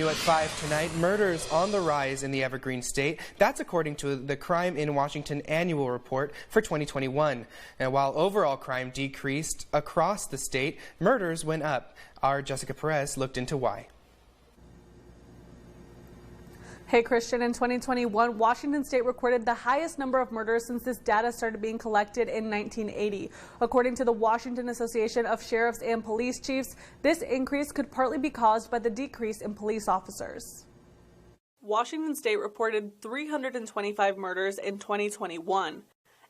new at 5 tonight. Murders on the rise in the Evergreen State. That's according to the Crime in Washington annual report for 2021. And while overall crime decreased across the state, murders went up. Our Jessica Perez looked into why. Hey Christian, in 2021, Washington State recorded the highest number of murders since this data started being collected in 1980. According to the Washington Association of Sheriffs and Police Chiefs, this increase could partly be caused by the decrease in police officers. Washington State reported 325 murders in 2021,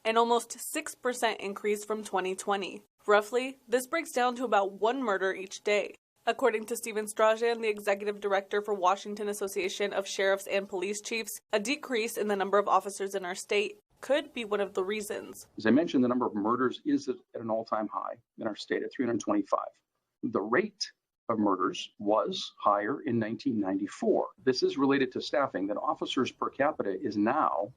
an almost 6% increase from 2020. Roughly, this breaks down to about one murder each day. According to Steven Strachan, the executive director for Washington Association of Sheriffs and Police Chiefs, a decrease in the number of officers in our state could be one of the reasons. As I mentioned, the number of murders is at an all-time high in our state at 325. The rate of murders was higher in 1994. This is related to staffing, that officers per capita is now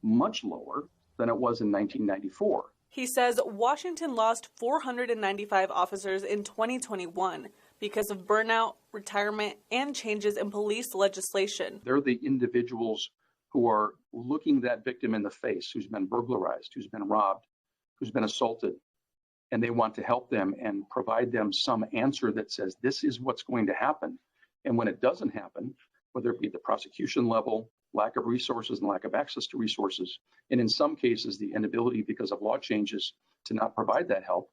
much lower than it was in 1994. He says Washington lost 495 officers in 2021 because of burnout, retirement, and changes in police legislation. They're the individuals who are looking that victim in the face, who's been burglarized, who's been robbed, who's been assaulted, and they want to help them and provide them some answer that says this is what's going to happen. And when it doesn't happen, whether it be at the prosecution level, lack of resources and lack of access to resources, and in some cases the inability because of law changes to not provide that help,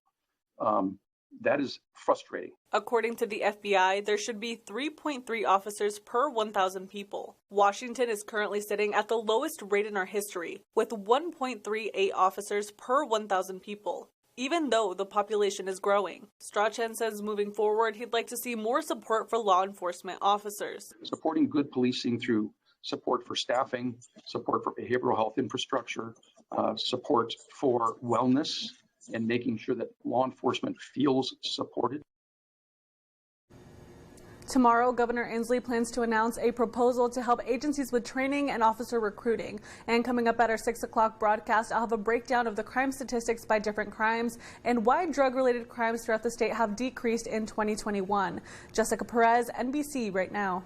that is frustrating. According to the FBI, there should be 3.3 officers per 1,000 people. Washington is currently sitting at the lowest rate in our history, with 1.38 officers per 1,000 people, even though the population is growing. Strachan says moving forward, he'd like to see more support for law enforcement officers. Supporting good policing through support for staffing, support for behavioral health infrastructure, support for wellness, and making sure that law enforcement feels supported. Tomorrow, Governor Inslee plans to announce a proposal to help agencies with training and officer recruiting. And coming up at our 6 o'clock broadcast, I'll have a breakdown of the crime statistics by different crimes and why drug-related crimes throughout the state have decreased in 2021. Jessica Perez, NBC Right Now.